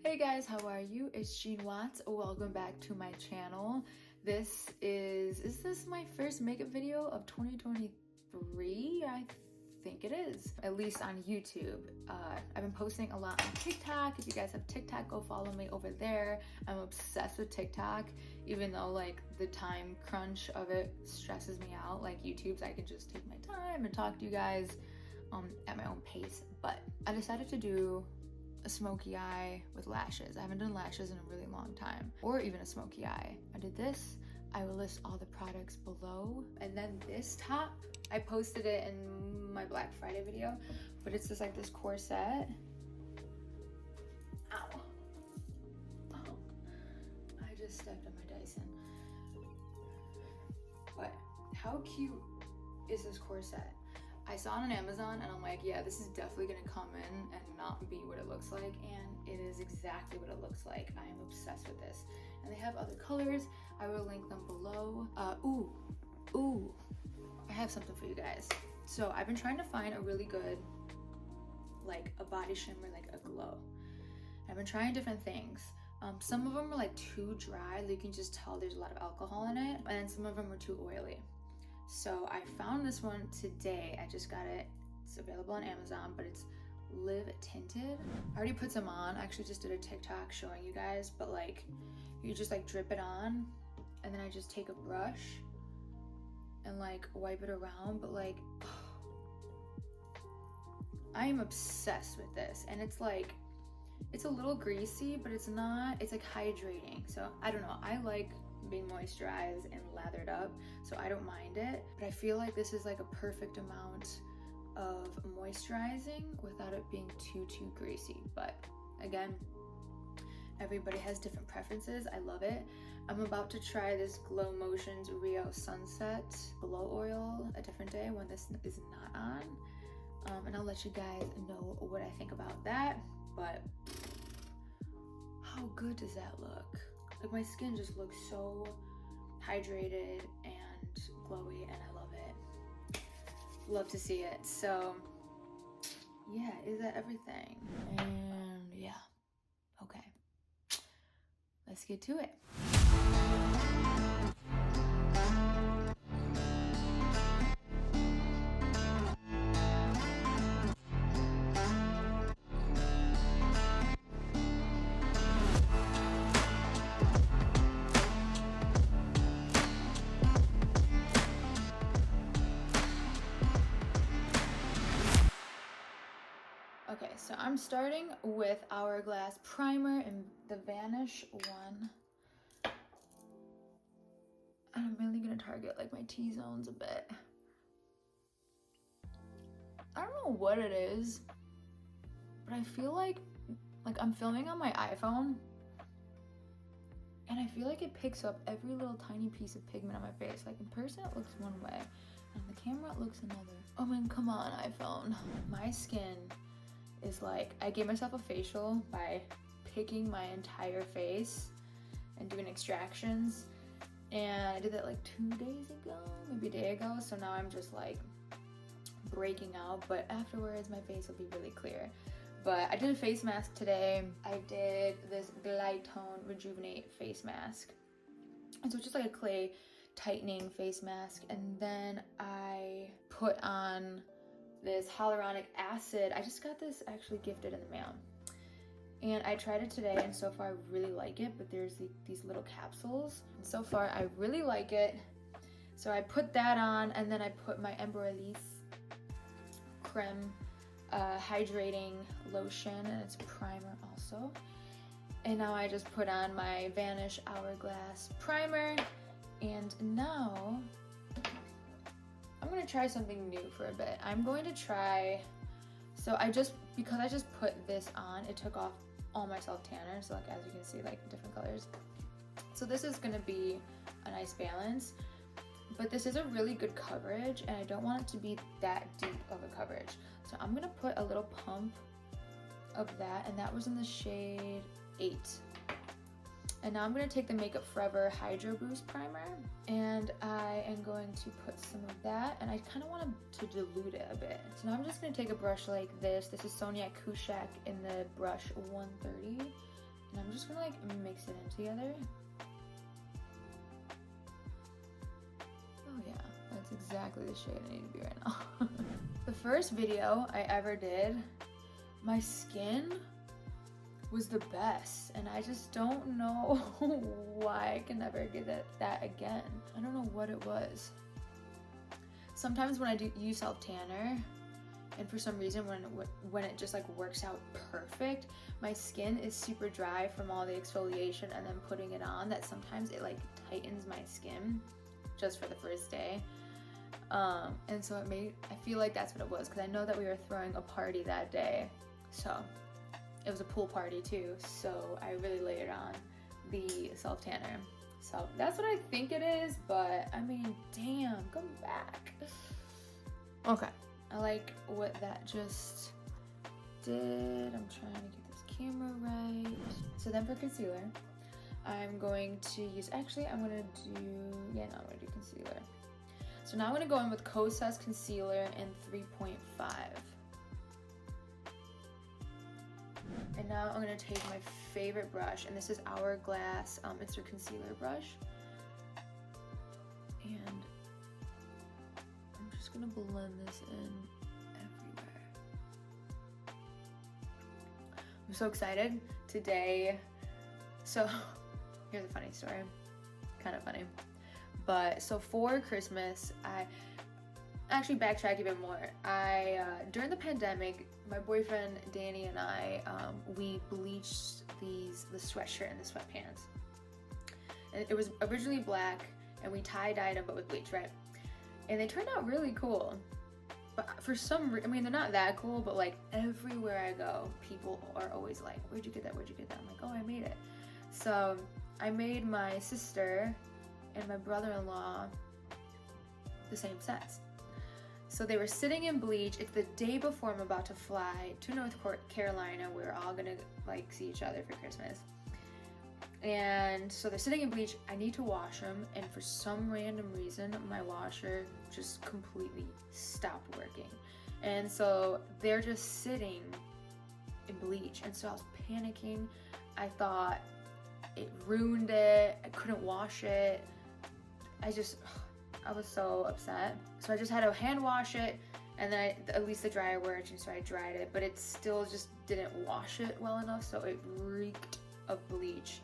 Hey guys, how are you? It's Jean Watts. Welcome back to my channel. Is this my first makeup video of 2023? I think it is, at least on YouTube. I've been posting a lot on TikTok. If you guys have TikTok, go follow me over there. I'm obsessed with TikTok, even though like the time crunch of it stresses me out. Like YouTube's, I can just take my time and talk to you guys at my own pace. But I decided to do a smoky eye with lashes. I haven't done lashes in a really long time, or even a smoky eye. I did this. I will list all the products below. And then this top, I posted it in my Black Friday video, but it's just like this corset. Ow. Oh, I just stepped on my Dyson. But how cute is this corset? I saw it on Amazon and I'm like, yeah, this is definitely gonna come in and not be what it looks like, and it is exactly what it looks like. I am obsessed with this. And they have other colors. I will link them below. Ooh, I have something for you guys. So I've been trying to find a really good, like a body shimmer, like a glow. I've been trying different things. Some of them are like too dry, like you can just tell there's a lot of alcohol in it, and then some of them are too oily. So I found this one today. I just got it. It's available on Amazon, but it's live tinted. I already put some on. I actually just did a TikTok showing you guys, but like you just like drip it on, and then I just take a brush and like wipe it around. But like I am obsessed with this, and it's like it's a little greasy, but it's not. It's like hydrating. So I don't know. I like being moisturized and lathered up, so I don't mind it, but I feel like this is like a perfect amount of moisturizing without it being too greasy. But again, everybody has different preferences. I love it. I'm about to try this Glow Motions Rio Sunset Blow Oil a different day when this is not on, and I'll let you guys know what I think about that. But how good does that look? Like my skin just looks so hydrated and glowy, and I love it. Love to see it. So yeah, is that everything? And yeah, okay. Let's get to it. Okay, so I'm starting with Hourglass Primer in the Vanish one. I'm really gonna target like my T-zones a bit. I don't know what it is, but I feel like I'm filming on my iPhone, and I feel like it picks up every little tiny piece of pigment on my face. Like in person it looks one way, and on the camera it looks another. I mean, come on, iPhone. My skin is like, I gave myself a facial by picking my entire face and doing extractions, and I did that like 2 days ago, maybe a day ago. So now I'm just like breaking out, but afterwards my face will be really clear. But I did a face mask today. I did this Glytone Rejuvenate face mask, and so it's just like a clay tightening face mask, and then I put on this hyaluronic acid. I just got this actually gifted in the mail, and I tried it today, and so far I really like it. But there's these little capsules, and so far I really like it. So I put that on, and then I put my Eyebrow Creme hydrating lotion, and it's a primer also. And now I just put on my Vanish Hourglass Primer, and now I'm gonna try something new for a bit. I'm going to try, because I just put this on, it took off all my self tanner. So like, as you can see, like different colors. So this is gonna be a nice balance, but this is a really good coverage, and I don't want it to be that deep of a coverage. So I'm gonna put a little pump of that, and that was in the shade 8. And now I'm going to take the Makeup Forever Hydro Boost Primer, and I am going to put some of that, and I kind of want to dilute it a bit. So now I'm just going to take a brush like this. This is Sonia Kushak in the brush 130, And I'm just gonna like mix it in together. Oh yeah, that's exactly the shade I need to be right now. The first video I ever did, my skin was the best, and I just don't know why I can never get that again. I don't know what it was. Sometimes when I do use self tanner, and for some reason when it just like works out perfect, my skin is super dry from all the exfoliation and then putting it on, that sometimes it like tightens my skin just for the first day. And so I feel like that's what it was, because I know that we were throwing a party that day, so it was a pool party too, so I really layered on the self tanner. So that's what I think it is, but I mean, damn, come back. Okay, I like what that just did. I'm trying to get this camera right. So then for concealer, I'm going to use, I'm gonna do concealer. So now I'm gonna go in with Kosas concealer in 3.5. And now I'm gonna take my favorite brush, and this is Hourglass. It's their concealer brush. And I'm just gonna blend this in everywhere. I'm so excited today. So here's a funny story, kind of funny. But so for Christmas, I actually backtrack even more. During the pandemic, my boyfriend Danny and I, we bleached the sweatshirt and the sweatpants. And it was originally black, and we tie-dyed them, but with bleach, right? And they turned out really cool. But for some reason, I mean, they're not that cool, but like everywhere I go, people are always like, where'd you get that? Where'd you get that? I'm like, oh, I made it. So I made my sister and my brother-in-law the same sets. So they were sitting in bleach. It's the day before I'm about to fly to North Carolina. We're all gonna like see each other for Christmas. And so they're sitting in bleach. I need to wash them, and for some random reason, my washer just completely stopped working. And so they're just sitting in bleach. And so I was panicking. I thought it ruined it. I couldn't wash it. I was so upset. So I just had to hand wash it, and then at least the dryer worked, and so I dried it, but it still just didn't wash it well enough, so it reeked of bleach.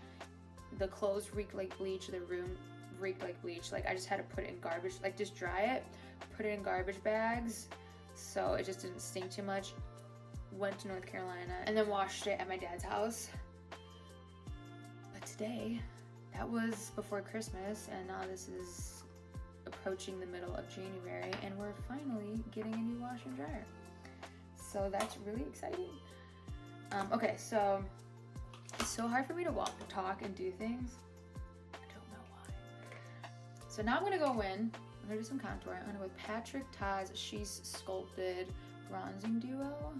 The clothes reeked like bleach, the room reeked like bleach. Like I just had to put it in garbage, like just dry it, put it in garbage bags, so it just didn't stink too much. Went to North Carolina, and then washed it at my dad's house. But today, that was before Christmas, and now this is approaching the middle of January, and we're finally getting a new washer and dryer. So that's really exciting. Okay, so it's so hard for me to talk and do things. I don't know why. So now I'm gonna go in, I'm gonna do some contour. I'm gonna go with Patrick Ta's She's Sculpted Bronzing Duo.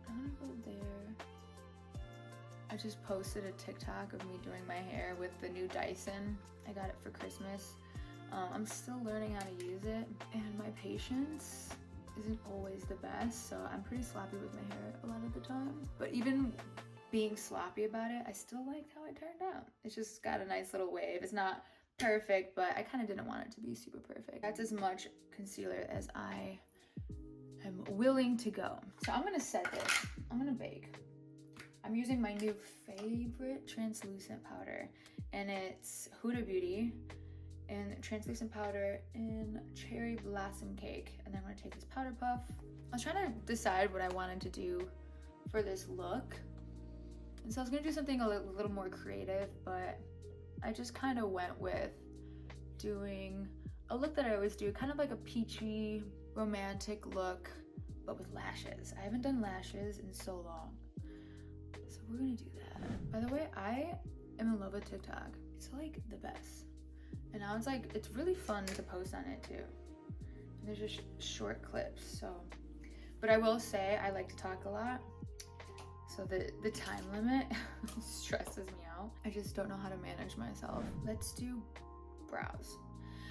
I'm gonna go there. I just posted a TikTok of me doing my hair with the new Dyson. I got it for Christmas. I'm still learning how to use it, and my patience isn't always the best, so I'm pretty sloppy with my hair a lot of the time. But even being sloppy about it, I still liked how it turned out. It's just got a nice little wave. It's not perfect, but I kind of didn't want it to be super perfect. That's as much concealer as I am willing to go. So I'm gonna set this. I'm gonna bake. I'm using my new favorite translucent powder, and it's Huda Beauty and translucent powder in Cherry Blossom Cake. And then I'm gonna take this powder puff. I was trying to decide what I wanted to do for this look, and so I was gonna do something a little more creative, but I just kind of went with doing a look that I always do, kind of like a peachy romantic look, but with lashes. I haven't done lashes in so long. So we're gonna do that. By the way, I am in love with TikTok. It's like the best. And now it's really fun to post on it too. And there's just short clips, so. But I will say, I like to talk a lot. So the time limit stresses me out. I just don't know how to manage myself. Let's do brows.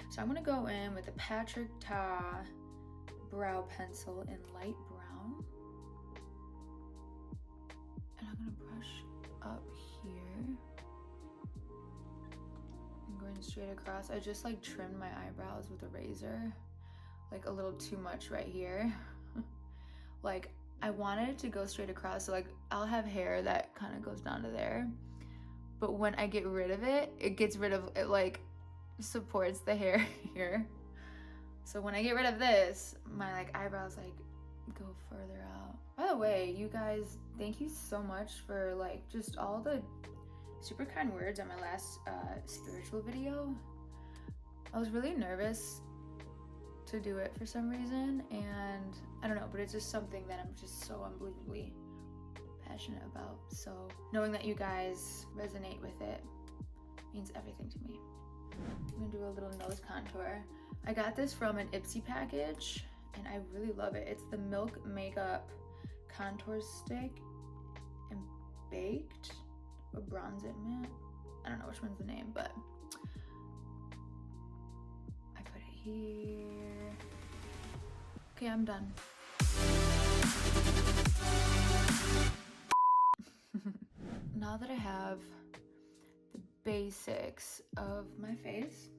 So I'm gonna go in with the Patrick Ta brow pencil in light brown. And I'm going straight across. I just like trimmed my eyebrows with a razor, like a little too much right here. Like I wanted it to go straight across, so like I'll have hair that kind of goes down to there, but when I get rid of it, it gets rid of it, like supports the hair here. So when I get rid of this, my like eyebrows like go further out. By the way, you guys, thank you so much for like just all the super kind words on my last spiritual video. I was really nervous to do it for some reason, and I don't know, but it's just something that I'm just so unbelievably passionate about. So knowing that you guys resonate with it means everything to me. I'm gonna do a little nose contour. I got this from an Ipsy package and I really love it. It's the Milk Makeup Contour Stick and Baked or Bronze It Matte. I don't know which one's the name, but I put it here. Okay, I'm done. Now that I have the basics of my face,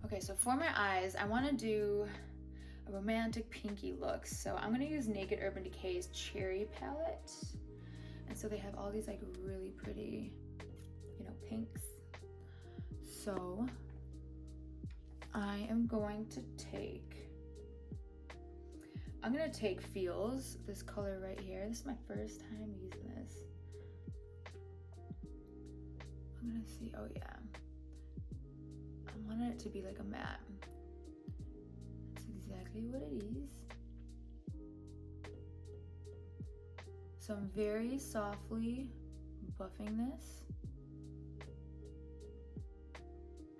okay, so for my eyes, I want to do a romantic pinky look. So I'm going to use Naked Urban Decay's Cherry palette. And so they have all these like really pretty, you know, pinks. So I am going to take, I'm going to take Feels, this color right here. This is my first time using this. I'm going to see, oh yeah. I wanted it to be like a matte. That's exactly what it is. So I'm very softly buffing this.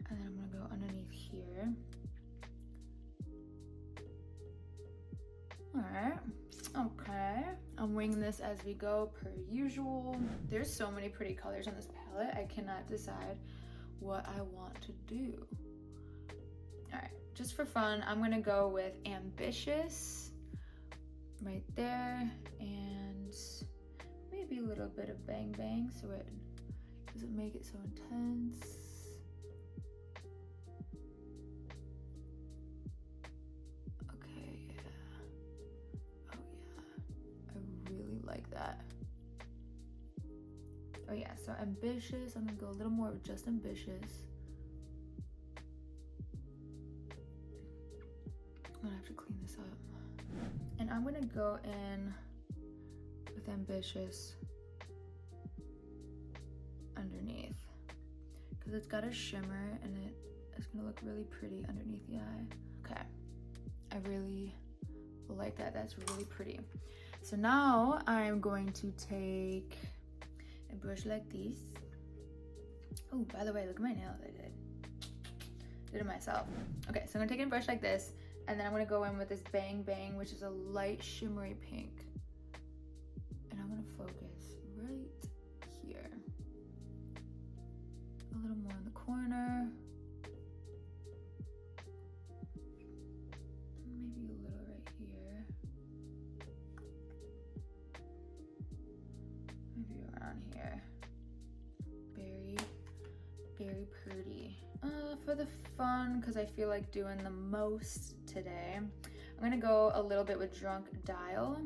And then I'm gonna go underneath here. All right, okay. I'm winging this as we go per usual. There's so many pretty colors on this palette. I cannot decide what I want to do. All right, just for fun, I'm gonna go with Ambitious right there, and maybe a little bit of Bang Bang so it doesn't make it so intense. Okay, yeah. Oh yeah, I really like that. Oh yeah, so Ambitious, I'm gonna go a little more with just Ambitious. I'm gonna have to clean this up. And I'm gonna go in with Ambitious underneath, because it's got a shimmer and it's gonna look really pretty underneath the eye. Okay, I really like that, that's really pretty. So now I'm going to take a brush like this. Oh, by the way, look at my nails. I did it myself. Okay, so I'm gonna take a brush like this, and then I'm gonna go in with this Bang Bang, which is a light shimmery pink. And I'm gonna focus right here. A little more in the corner. Maybe a little right here. Maybe around here. Very, very pretty. For the fun, because I feel like doing the most today, I'm gonna go a little bit with Drunk Dial.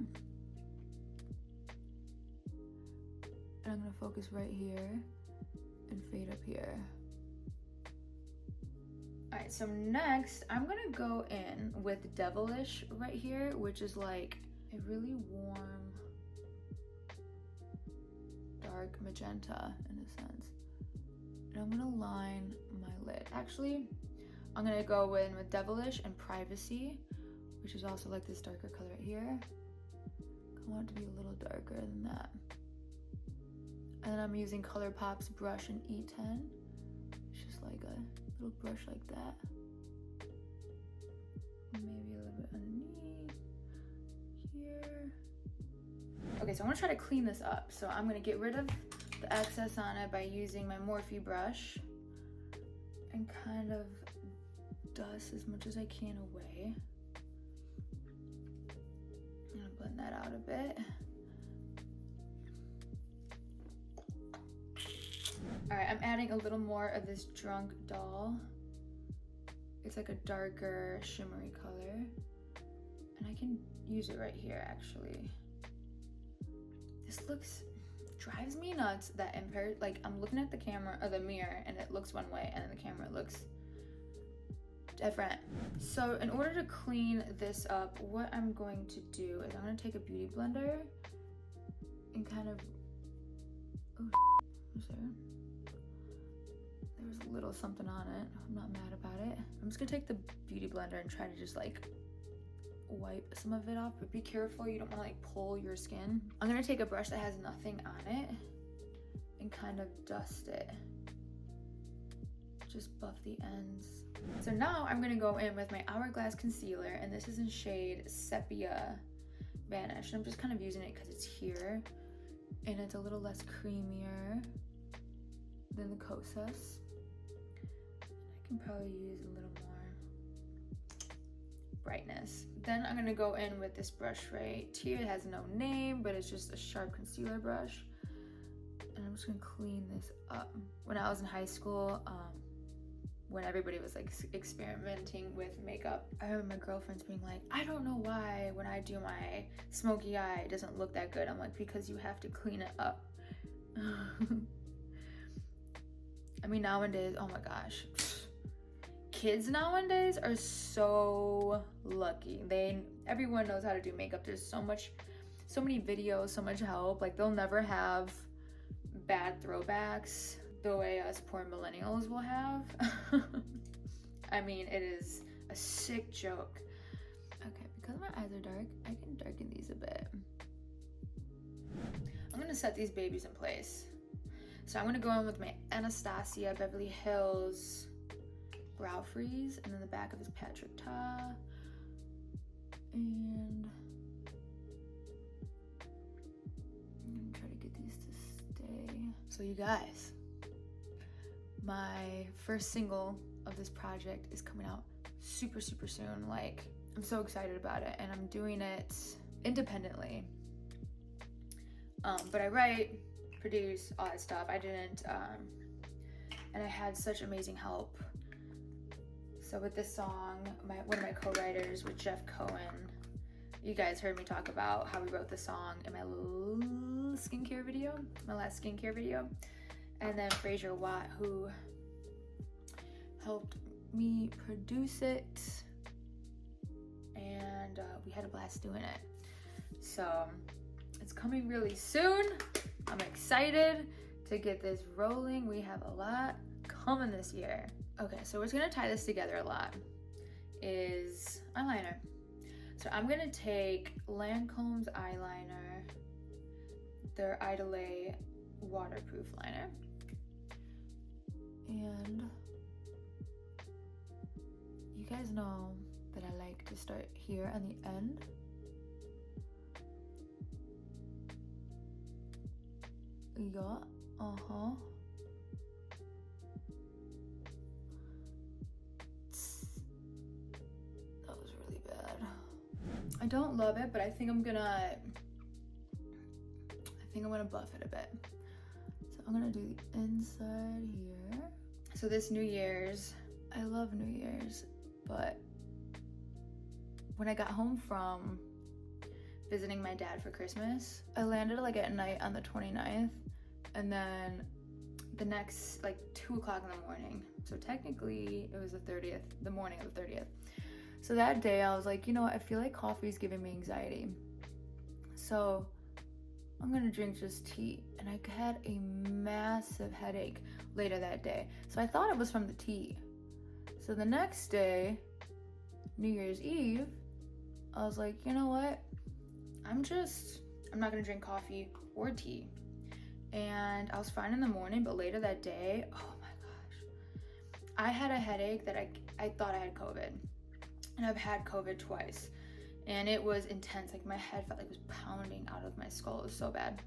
And I'm gonna focus right here and fade up here. All right, so next I'm gonna go in with Devilish right here, which is like a really warm, dark magenta in a sense. And I'm gonna line my lid. Actually, I'm gonna go in with Devilish and Privacy, which is also like this darker color right here. I want it to be a little darker than that. And then I'm using ColourPop's brush in E10. It's just like a little brush like that. Maybe a little bit underneath here. Okay, so I'm gonna try to clean this up. So I'm gonna get rid of the excess on it by using my Morphe brush and kind of dust as much as I can away. I'm gonna blend that out a bit. All right, I'm adding a little more of this Drunk Doll. It's like a darker shimmery color. And I can use it right here, actually. This drives me nuts that like I'm looking at the camera or the mirror and it looks one way and then the camera looks different. So in order to clean this up, what I'm going to do is I'm gonna take a beauty blender and kind of, oh, is there? There's a little something on it. I'm not mad about it. I'm just gonna take the beauty blender and try to just like wipe some of it off, but be careful, you don't want to like pull your skin. I'm gonna take a brush that has nothing on it and kind of dust it. Just buff the ends. So now I'm gonna go in with my Hourglass concealer, and this is in shade Sepia Vanish. I'm just kind of using it because it's here and it's a little less creamier than the Kosas. I can probably use a little more brightness. Then I'm gonna go in with this brush right here. It has no name, but it's just a sharp concealer brush. And I'm just gonna clean this up. When I was in high school, when everybody was like experimenting with makeup, I remember my girlfriends being like, I don't know why when I do my smoky eye, it doesn't look that good. I'm like, because you have to clean it up. I mean, nowadays, oh my gosh. Kids nowadays are so lucky. Everyone knows how to do makeup. There's so many videos, so much help. Like they'll never have bad throwbacks the way us poor millennials will have. I mean, it is a sick joke. Okay, because my eyes are dark, I can darken these a bit. I'm gonna set these babies in place. So I'm gonna go in with my Anastasia Beverly Hills Brow Freeze, and then the back of his Patrick Ta. And I'm gonna try to get these to stay. So you guys, my first single of this project is coming out super soon. Like, I'm so excited about it, and I'm doing it independently. But I write, produce, all that stuff. I didn't, and I had such amazing help. So with this song, one of my co-writers with Jeff Cohen, you guys heard me talk about how we wrote the song in my last skincare video. And then Fraser Watt, who helped me produce it, and we had a blast doing it. So it's coming really soon. I'm excited to get this rolling. We have a lot coming this year. Okay, so what's gonna tie this together a lot is eyeliner. So I'm gonna take Lancome's eyeliner, their Idolay waterproof liner, and you guys know that I like to start here on the end. Yeah, that was really bad. I don't love it, but I think I'm gonna buff it a bit. So I'm gonna do the inside here. So this New Year's, I love New Year's, but when I got home from visiting my dad for Christmas, I landed like at night on the 29th, and then the next like 2 o'clock in the morning. So technically it was the 30th, the morning of the 30th. So that day I was like, you know what, I feel like coffee is giving me anxiety. So I'm gonna drink just tea. And I had a massive headache later that day. So I thought it was from the tea. So the next day, New Year's Eve, I was like, you know what? I'm not gonna drink coffee or tea. And I was fine in the morning, but later that day, oh my gosh, I had a headache that I thought I had COVID. And I've had COVID twice. And it was intense. Like my head felt like it was pounding out of my skull. It was so bad.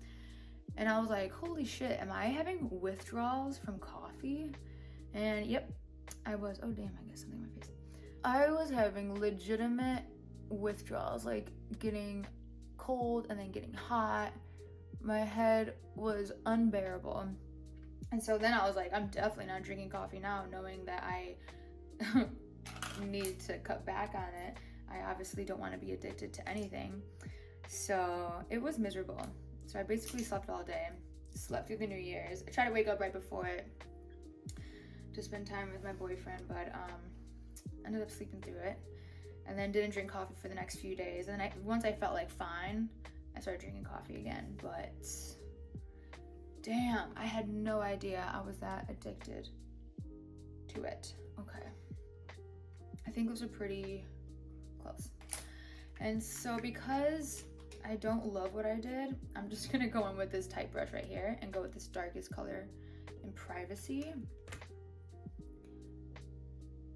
And I was like, holy shit, am I having withdrawals from coffee? And yep, I was. Oh damn, I got something in my face. I was having legitimate withdrawals, like getting cold and then getting hot. My head was unbearable. And so then I was like, I'm definitely not drinking coffee now, knowing that I need to cut back on it. I obviously don't want to be addicted to anything. So it was miserable. So I basically slept all day, slept through the New Year's. I tried to wake up right before it to spend time with my boyfriend, but ended up sleeping through it. And then didn't drink coffee for the next few days. And then once I felt like fine, I started drinking coffee again. But damn, I had no idea I was that addicted to it. Okay. I think those are pretty close. And so because I don't love what I did, I'm just gonna go in with this tight brush right here and go with this darkest color in Privacy.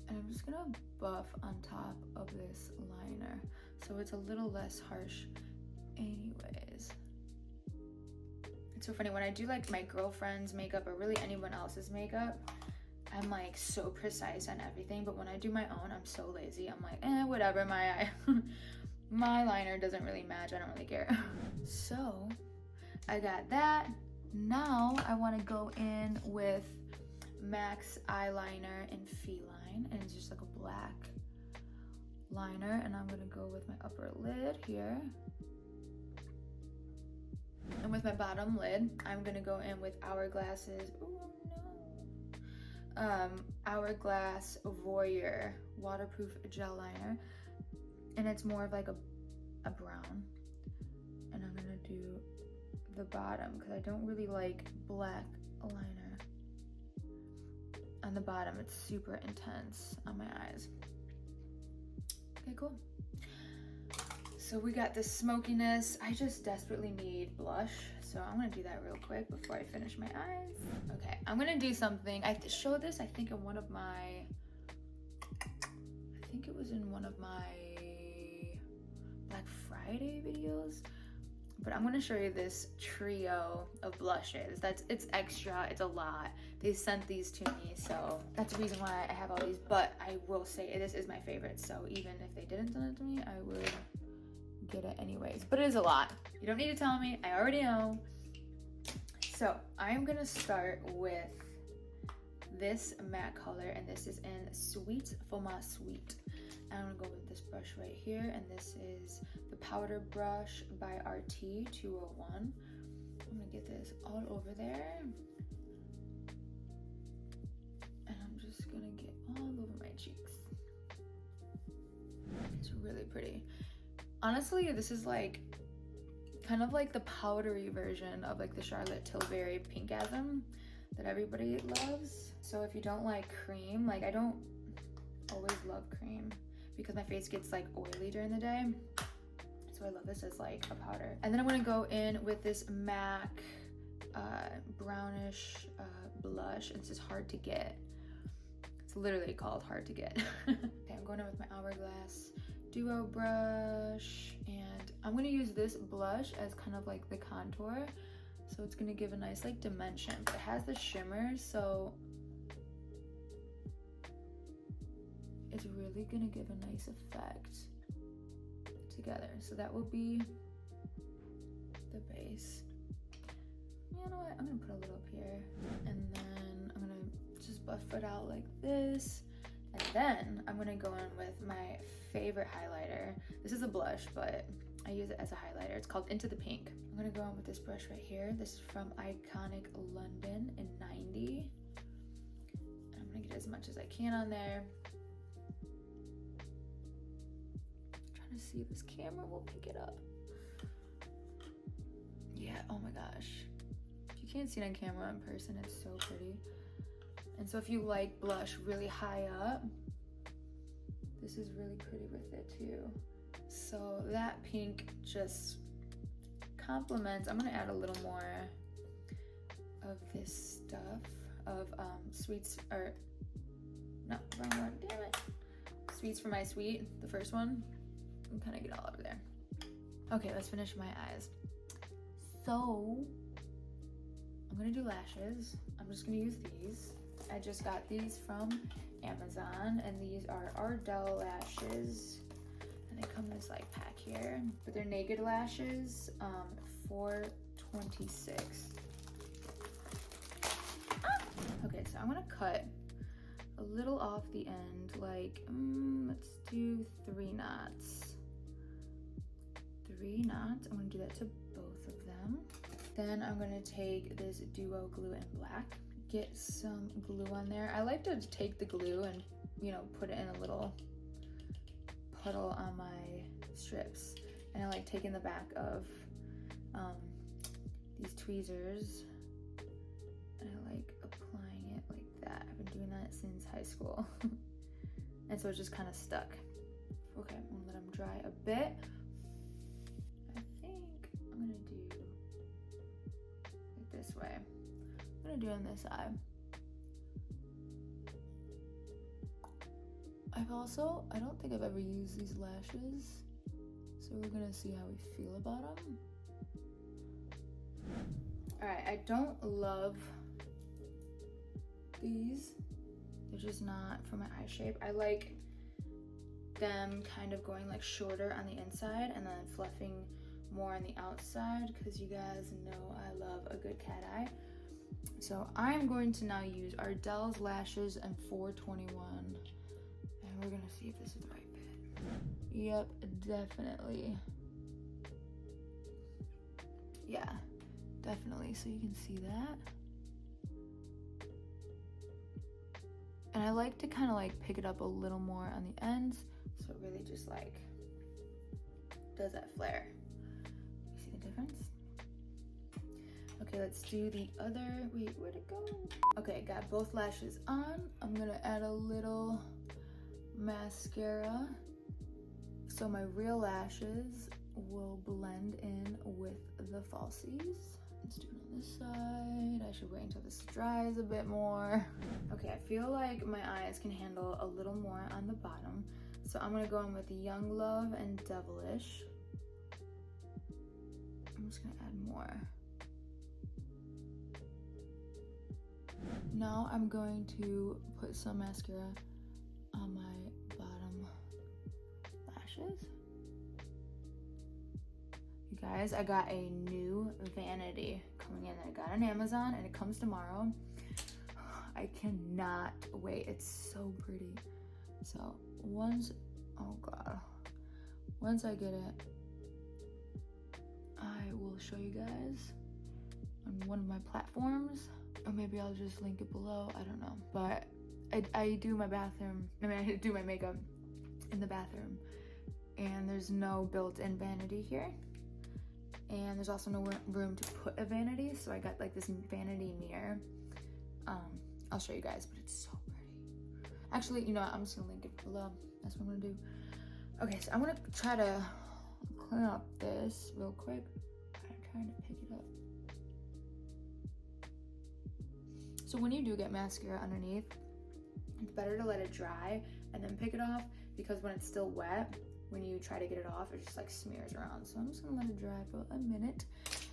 And I'm just gonna buff on top of this liner so it's a little less harsh anyways. It's so funny, when I do like my girlfriend's makeup or really anyone else's makeup, I'm like so precise on everything, but when I do my own, I'm so lazy. I'm like, whatever, my my liner doesn't really match, I don't really care. So I got that. Now I want to go in with MAC's eyeliner in Feline, and it's just like a black liner, and I'm gonna go with my upper lid here. And with my bottom lid, I'm gonna go in with Hourglass's, Hourglass Voyeur waterproof gel liner, and it's more of like a brown. And I'm gonna do the bottom because I don't really like black liner on the bottom. It's super intense on my eyes. Okay, cool. So we got the smokiness. I just desperately need blush, so I'm gonna do that real quick before I finish my eyes. Okay, I'm gonna do something. I showed this, I think, in one of my, I think it was in one of my Black Friday videos, but I'm gonna show you this trio of blushes. It's extra, it's a lot. They sent these to me, so that's the reason why I have all these, but I will say this is my favorite, so even if they didn't send it to me, I would get it anyways, but it is a lot. You don't need to tell me, I already know. So I'm gonna start with this matte color, and this is in Sweet for My Sweet. I'm gonna go with this brush right here, and this is the powder brush by RT 201. I'm gonna get this all over there, and I'm just gonna get all over my cheeks. It's really pretty. Honestly, this is like kind of like the powdery version of like the Charlotte Tilbury Pinkasm that everybody loves. So if you don't like cream, like I don't always love cream because my face gets like oily during the day. So I love this as like a powder. And then I'm gonna go in with this MAC brownish blush, and this is Hard to Get. It's literally called Hard to Get. Okay, I'm going in with my Hourglass Duo brush, and I'm gonna use this blush as kind of like the contour, so it's gonna give a nice like dimension, but it has the shimmer, so it's really gonna give a nice effect together. So that will be the base. You know what, I'm gonna put a little up here, and then I'm gonna just buff it out like this. And then I'm gonna go in with my favorite highlighter. This is a blush, but I use it as a highlighter. It's called Into the Pink. I'm gonna go in with this brush right here. This is from Iconic London in 90. I'm gonna get as much as I can on there. I'm trying to see if this camera will pick it up. Yeah, oh my gosh. If you can't see it on camera, in person, it's so pretty. And so if you like blush really high up, this is really pretty with it too. So that pink just complements. I'm gonna add a little more of this stuff of Sweets, or no, wrong one, damn it. Sweets for My Sweet, the first one. I'm kind of get all over there. Okay, let's finish my eyes. So I'm gonna do lashes. I'm just gonna use these. I just got these from Amazon, and these are Ardell lashes, and they come in this like pack here, but they're naked lashes, $4.26. Okay, so I'm gonna cut a little off the end, like, let's do 3 knots. 3 knots, I'm gonna do that to both of them. Then I'm gonna take this duo glue in black, get some glue on there. I like to take the glue and, you know, put it in a little puddle on my strips. And I like taking the back of these tweezers and I like applying it like that. I've been doing that since high school. And so it's just kind of stuck. Okay, I'm gonna let them dry a bit. I think I'm gonna do it this way. I'm gonna do it on this eye. I don't think I've ever used these lashes, so we're gonna see how we feel about them. All right, I don't love these. They're just not for my eye shape. I like them kind of going like shorter on the inside and then fluffing more on the outside, because you guys know I love a good cat eye. So I'm going to now use Ardell's lashes and 421, and we're gonna see if this is the right fit. Yep, definitely. Yeah, definitely, so you can see that. And I like to kind of like pick it up a little more on the ends, so it really just like does that flare. You see the difference? Okay, let's do the other, wait, where'd it go? Okay, got both lashes on. I'm gonna add a little mascara so my real lashes will blend in with the falsies. Let's do it on this side. I should wait until this dries a bit more. Okay, I feel like my eyes can handle a little more on the bottom, so I'm gonna go in with Young Love and Devilish. I'm just gonna add more. Now I'm going to put some mascara on my bottom lashes. You guys, I got a new vanity coming in that I got on Amazon, and it comes tomorrow. I cannot wait. It's so pretty. So once, oh God, once I get it, I will show you guys on one of my platforms, or maybe I'll just link it below. I don't know. But I do my bathroom, I do my makeup in the bathroom, and there's no built-in vanity here. And there's also no room to put a vanity, so I got like this vanity mirror. I'll show you guys, but it's so pretty. Actually, you know what? I'm just gonna link it below. That's what I'm gonna do. Okay, so I'm gonna try to clean up this real quick. I'm trying to pick it up. So when you do get mascara underneath, it's better to let it dry and then pick it off, because when it's still wet, when you try to get it off, it just like smears around. So I'm just gonna let it dry for a minute,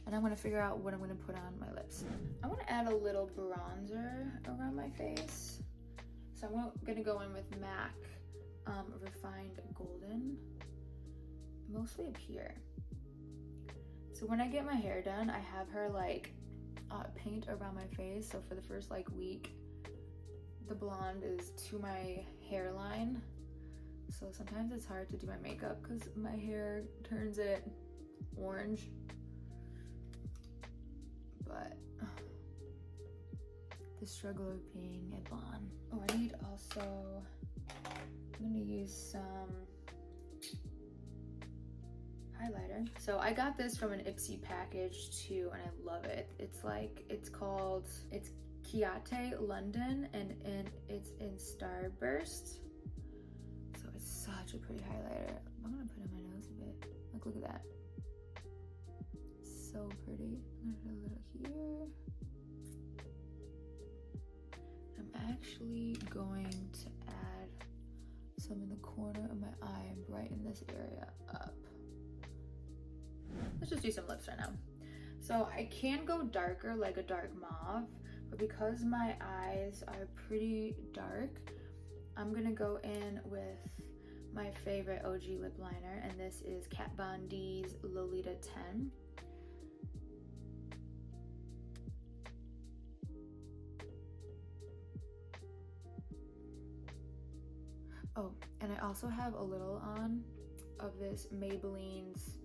and I'm gonna figure out what I'm gonna put on my lips. I'm gonna add a little bronzer around my face. So I'm gonna go in with MAC Refined Golden, mostly up here. So when I get my hair done, I have her like paint around my face. So for the first like week, the blonde is to my hairline. So sometimes it's hard to do my makeup because my hair turns it orange. But the struggle of being a blonde. Oh, I need also, I'm gonna use some highlighter. So I got this from an Ipsy package too, and I love it. It's Chiate London, and it's in Starburst. So it's such a pretty highlighter. I'm gonna put it on my nose a bit. Like, look at that. So pretty. I'm gonna put a little here. I'm actually going to add some in the corner of my eye and brighten this area up. Let's just do some lips right now. So I can go darker, like a dark mauve, but because my eyes are pretty dark, I'm gonna go in with my favorite OG lip liner, and this is Kat Von D's Lolita 10. Oh, and I also have a little on of this Maybelline's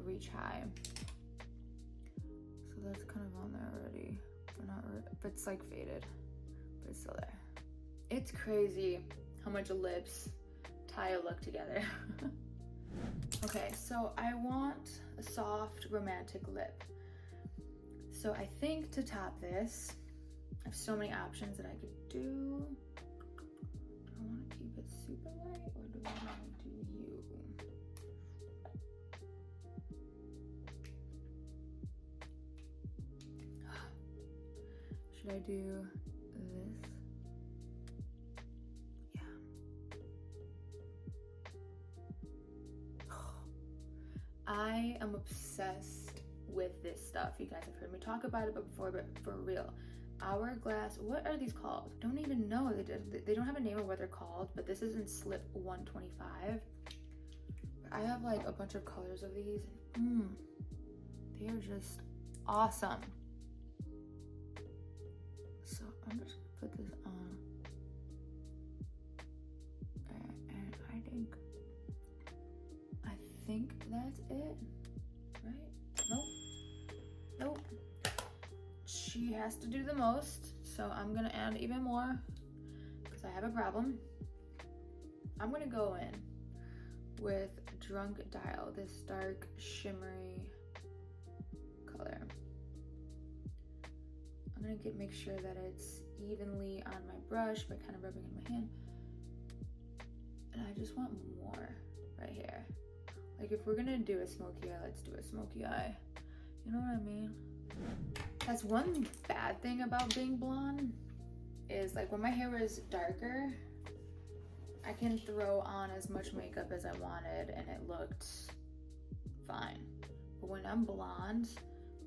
Reach High. So that's kind of on there already. But it's like faded, but it's still there. It's crazy how much lips tie a look together. Okay, so I want a soft romantic lip. So I think to top this, I have so many options that I could do. Do I want to keep it super light or do I want to do you? Should I do this? Yeah. I am obsessed with this stuff. You guys have heard me talk about it before, but for real. Hourglass, what are these called? Don't even know. They don't have a name of what they're called, but this is in slip 125. I have like a bunch of colors of these. They are just awesome. So I'm just gonna put this on. And I think that's it, right? Nope. She has to do the most, so I'm gonna add even more because I have a problem. I'm gonna go in with Drunk Dial, this dark shimmery color. I'm gonna make sure that it's evenly on my brush by kind of rubbing in my hand. And I just want more right here. Like if we're gonna do a smoky eye, let's do a smoky eye. You know what I mean? That's one bad thing about being blonde is like when my hair was darker, I can throw on as much makeup as I wanted and it looked fine. But when I'm blonde,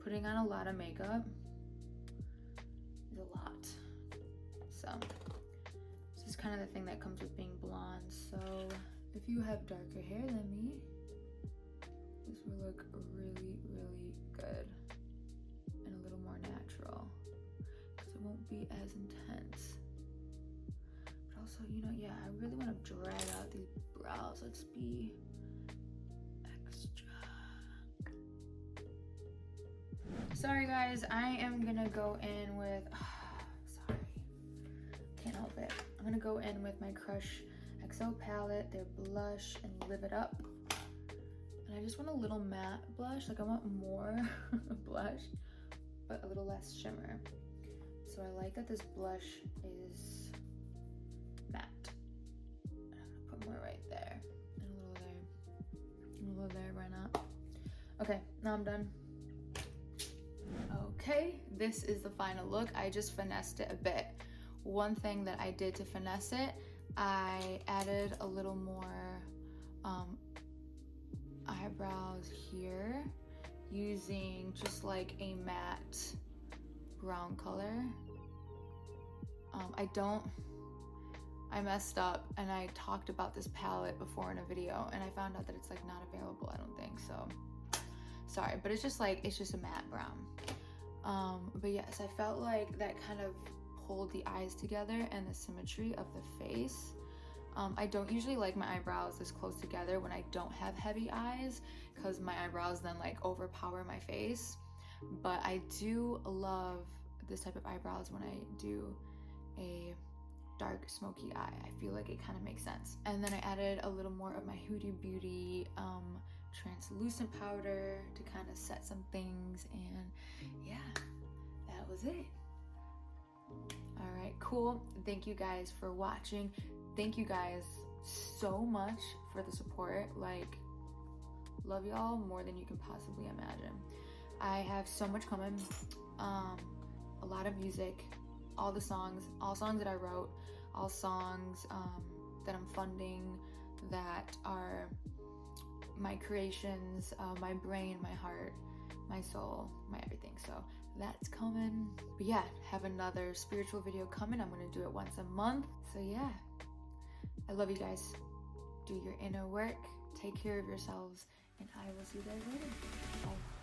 putting on a lot of makeup is a lot. So this is kind of the thing that comes with being blonde. So if you have darker hair than me, this will look really, really good and a little more natural because it won't be as intense. But also, you know, yeah, I really want to drag out these brows. Let's be extra. Sorry guys, I am gonna go in with, sorry, can't help it. I'm gonna go in with my Crush XO palette, their blush, and Live It Up. And I just want a little matte blush, like I want more blush, but a little less shimmer. So I like that this blush is matte. And I'm gonna put more right there, and a little there, and a little there, why not? Okay, now I'm done. Okay, this is the final look. I just finessed it a bit. One thing that I did to finesse it, I added a little more eyebrows here using just like a matte brown color. I messed up and I talked about this palette before in a video and I found out that it's like not available, I don't think so. Sorry, but it's just a matte brown. But yes, I felt like that kind of pulled the eyes together and the symmetry of the face. I don't usually like my eyebrows this close together when I don't have heavy eyes because my eyebrows then like overpower my face. But I do love this type of eyebrows when I do a dark smoky eye. I feel like it kind of makes sense. And then I added a little more of my Huda Beauty translucent powder to kind of set some things, and yeah, that was it. All right, cool. Thank you guys for watching. Thank you guys so much for the support. Like, love y'all more than you can possibly imagine. I have so much coming. A lot of music, all songs that I wrote, all songs that I'm funding, that are my creations, my brain, my heart, my soul, my everything. So that's coming. But yeah, have another spiritual video coming. I'm gonna do it once a month. So yeah, I love you guys. Do your inner work, take care of yourselves, and I will see you guys later. Bye.